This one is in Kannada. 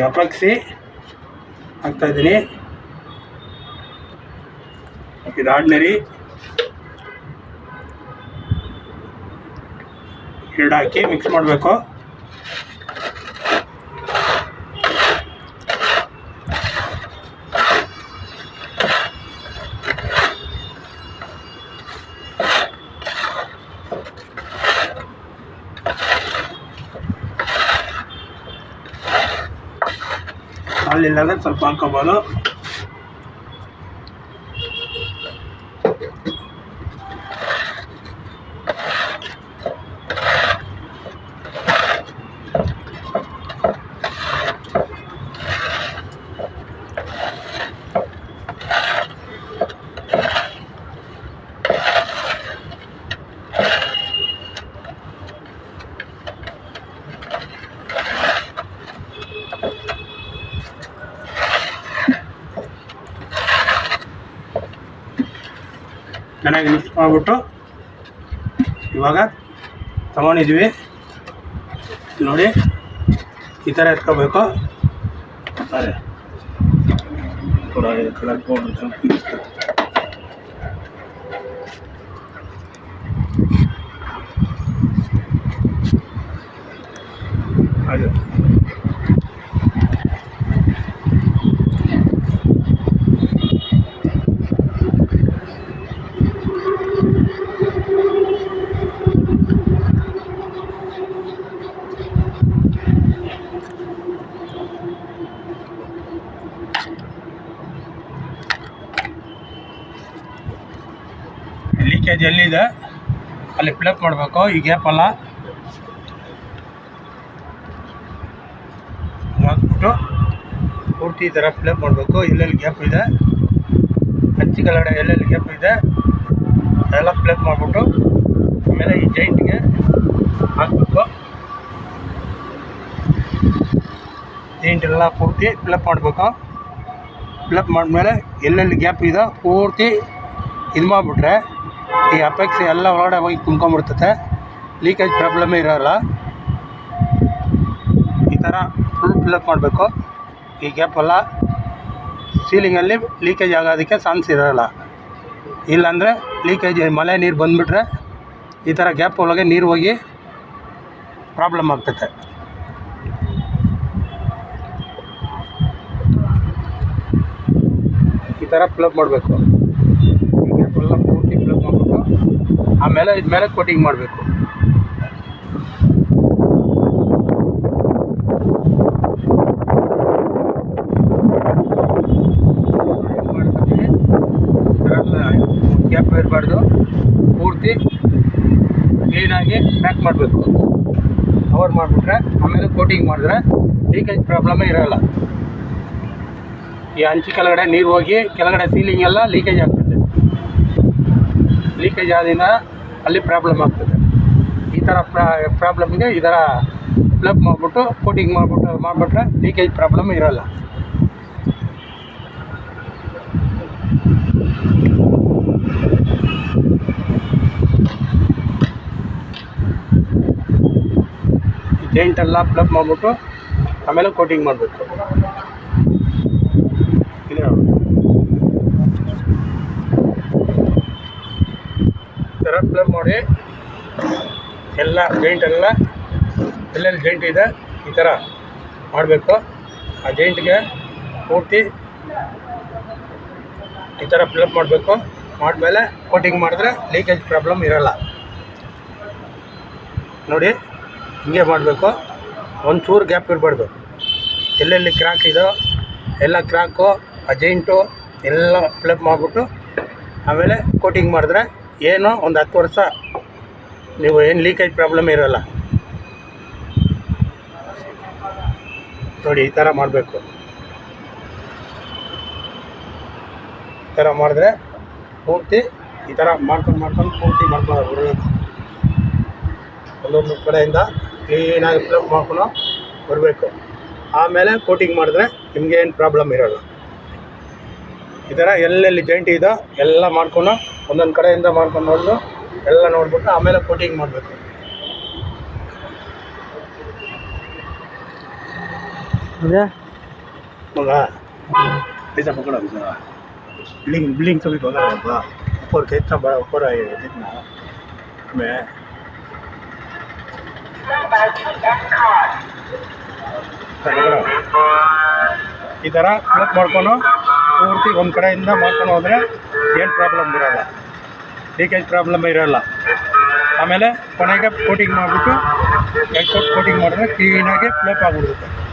ಅಪಕ್ಸಿ ಹಾಕ್ತಾಯಿದ್ದೀನಿ. ಇದು ಆರ್ಡಿನರಿ 2 ಹಾಕಿ ಮಿಕ್ಸ್ ಮಾಡಬೇಕು. ಅಲ್ಲಿಲ್ಲಾಂದರೆ ಸ್ವಲ್ಪ ಹಾಕ್ಕೋಬೋದು. ಚೆನ್ನಾಗಿ ಮಿಕ್ಸ್ ಮಾಡಿಬಿಟ್ಟು ಇವಾಗ ತಗೊಂಡಿದ್ವಿ ನೋಡಿ, ಈ ಥರ ಎತ್ಕೋಬೇಕು. ಅರೆ ಕಲರ್ ಪೌಡರ್ ಹಾಗೆ ಲೀಕೇಜ್ ಎಲ್ಲಿದೆ ಅಲ್ಲಿ ಪ್ಲಗ್ ಮಾಡಬೇಕು. ಈ ಗ್ಯಾಪಲ್ಲ ಹಾಕ್ಬಿಟ್ಟು ಪೂರ್ತಿ ಈ ಥರ ಪ್ಲಗ್ ಮಾಡಬೇಕು. ಎಲ್ಲೆಲ್ಲಿ ಗ್ಯಾಪ್ ಇದೆ, ಹಂಚಿ ಕೆಳಗಡೆ ಎಲ್ಲೆಲ್ಲಿ ಗ್ಯಾಪ್ ಇದೆ ಎಲ್ಲ ಪ್ಲಗ್ ಮಾಡಿಬಿಟ್ಟು ಆಮೇಲೆ ಈ ಜೈಂಟ್ಗೆ ಹಾಕಬೇಕು. ಜೈಂಟೆಲ್ಲ ಪೂರ್ತಿ ಪ್ಲಗ್ ಮಾಡಬೇಕು. ಪ್ಲಗ್ ಮಾಡಿದ್ಮೇಲೆ ಎಲ್ಲೆಲ್ಲಿ ಗ್ಯಾಪ್ ಇದೆ ಪೂರ್ತಿ ಇದು ಮಾಡಿಬಿಟ್ರೆ ಈ ಅಪೆಕ್ಸ್ ಎಲ್ಲ ಒಳಗಡೆ ಹೋಗಿ ತುಂಬ್ಕೊಂಡ್ಬಿಡ್ತದೆ. ಲೀಕೇಜ್ ಪ್ರಾಬ್ಲಮ್ಮೇ ಇರೋಲ್ಲ. ಈ ಥರ ಫುಲ್ ಪ್ಲಗ್ ಮಾಡಬೇಕು. ಈ ಗ್ಯಾಪೆಲ್ಲ ಸೀಲಿಂಗಲ್ಲಿ ಲೀಕೇಜ್ ಆಗೋದಕ್ಕೆ ಚಾನ್ಸ್ ಇರೋಲ್ಲ. ಇಲ್ಲಾಂದರೆ ಲೀಕೇಜ್ ಮಳೆ ನೀರು ಬಂದುಬಿಟ್ರೆ ಈ ಥರ ಗ್ಯಾಪ್ ಒಳಗೆ ನೀರು ಹೋಗಿ ಪ್ರಾಬ್ಲಮ್ ಆಗ್ತದೆ. ಈ ಥರ ಪ್ಲಗ್ ಮಾಡಬೇಕು. ಈ ಗ್ಯಾಪೆಲ್ಲ ಪೂರ್ತಿ ಪ್ಲಗ್ ಮಾಡಿಬಿಟ್ಟು ಆಮೇಲೆ ಇದು ಮೇಲೆ ಕೋಟಿಂಗ್ ಮಾಡಬೇಕು. ಗ್ಯಾಪ್ ಇರಬಾರ್ದು, ಪೂರ್ತಿ ಕ್ಲೀನಾಗಿ ಪ್ಯಾಕ್ ಮಾಡಬೇಕು. ಕವರ್ ಮಾಡಿಬಿಟ್ರೆ ಆಮೇಲೆ ಕೋಟಿಂಗ್ ಮಾಡಿದ್ರೆ ಲೀಕೇಜ್ ಪ್ರಾಬ್ಲಮ್ಮೇ ಇರೋಲ್ಲ. ಈ ಹಂಚಿ ಕೆಳಗಡೆ ನೀರು ಹೋಗಿ ಕೆಳಗಡೆ ಸೀಲಿಂಗ್ ಎಲ್ಲ ಲೀಕೇಜ್ ಆಗ್ತದೆ. ಲೀಕೇಜ್ ಆದಿಂದ ಅಲ್ಲಿ ಪ್ರಾಬ್ಲಮ್ ಆಗ್ತದೆ. ಈ ಥರ ಪ್ರಾಬ್ಲಮ್ಗೆ ಈ ಥರ ಪ್ಲಗ್ ಮಾಡಿಬಿಟ್ಟು ಕೋಟಿಂಗ್ ಮಾಡಿಬಿಟ್ರೆ ಲೀಕೇಜ್ ಪ್ರಾಬ್ಲಮ್ ಇರೋಲ್ಲ. ಜೈಂಟೆಲ್ಲ ಪ್ಲಗ್ ಮಾಡಿಬಿಟ್ಟು ಆಮೇಲೆ ಕೋಟಿಂಗ್ ಮಾಡಬೇಕು. ಈ ಥರ ಪ್ಲಗ್ ಮಾಡಿ ಎಲ್ಲ ಜೈಂಟೆಲ್ಲ ಎಲ್ಲೆಲ್ಲಿ ಜೈಂಟ್ ಇದೆ ಈ ಥರ ಮಾಡಬೇಕು. ಆ ಜೈಂಟ್ಗೆ ಪೂರ್ತಿ ಈ ಥರ ಪ್ಲಗ್ ಮಾಡಬೇಕು. ಮಾಡಿದ್ಮೇಲೆ ಕೋಟಿಂಗ್ ಮಾಡಿದ್ರೆ ಲೀಕೇಜ್ ಪ್ರಾಬ್ಲಮ್ ಇರೋಲ್ಲ. ನೋಡಿ ಹಿಂಗೆ ಮಾಡಬೇಕು. ಒಂಚೂರು ಗ್ಯಾಪ್ ಇರಬಾರ್ದು. ಎಲ್ಲೆಲ್ಲಿ ಕ್ರ್ಯಾಕ್ ಇದೋ ಎಲ್ಲ ಕ್ರ್ಯಾಕು ಆ ಜೈಂಟು ಎಲ್ಲ ಪ್ಲಗ್ ಮಾಡಿಬಿಟ್ಟು ಆಮೇಲೆ ಕೋಟಿಂಗ್ ಮಾಡಿದ್ರೆ ಏನೋ ಒಂದು 10 ವರ್ಷ ನೀವು ಏನು ಲೀಕೇಜ್ ಪ್ರಾಬ್ಲಮ್ ಇರೋಲ್ಲ. ನೋಡಿ ಈ ಥರ ಮಾಡಬೇಕು. ಈ ಥರ ಮಾಡಿದ್ರೆ ಪೂರ್ತಿ ಈ ಥರ ಮಾಡ್ಕೊಂಡು ಪೂರ್ತಿ ಬರಬೇಕು. ಒಂದೊಂದು ಕಡೆಯಿಂದ ಕ್ಲೀನಾಗಿ ಪ್ಲಗ್ ಮಾಡ್ಕೊಂಡು ಬರಬೇಕು. ಆಮೇಲೆ ಕೋಟಿಂಗ್ ಮಾಡಿದ್ರೆ ನಿಮಗೆ ಏನು ಪ್ರಾಬ್ಲಮ್ ಇರೋಲ್ಲ. ಈ ಥರ ಎಲ್ಲೆಲ್ಲಿ ಜೈಂಟ್ ಇದೋ ಎಲ್ಲ ಮಾಡ್ಕೊಂಡು ಒಂದೊಂದು ಕಡೆಯಿಂದ ಮಾಡ್ಕೊಂಡು ಎಲ್ಲ ನೋಡ್ಬಿಟ್ಟು ಆಮೇಲೆ ಕೋಟಿಂಗ್ ಮಾಡಬೇಕು. ಅದೇ मग ऐसा पकड़ा दूसरा बिल्डिंग बिल्डिंग सभी पकड़ा होगा ऊपर का इतना बड़ा ऊपर है देखना मैं ಈ ಥರ ಕ್ಲಬ್ ಮಾಡ್ಕೊಂಡು ಪೂರ್ತಿ ಒಂದು ಕಡೆಯಿಂದ ಮಾಡ್ಕೊಂಡು ಹೋದರೆ ಏನು ಪ್ರಾಬ್ಲಮ್ ಇರೋಲ್ಲ ಲೀಕೇಜ್ ಪ್ರಾಬ್ಲಮ್ ಇರೋಲ್ಲ ಆಮೇಲೆ ಕೊನೆಗೆ ಕೋಟಿಂಗ್ ಮಾಡಿಬಿಟ್ಟು ಕೋಟಿಂಗ್ ಮಾಡಿದ್ರೆ ಕ್ಲೀನಾಗಿ ಫ್ಲೋಪ್ ಆಗಿಬಿಡುತ್ತೆ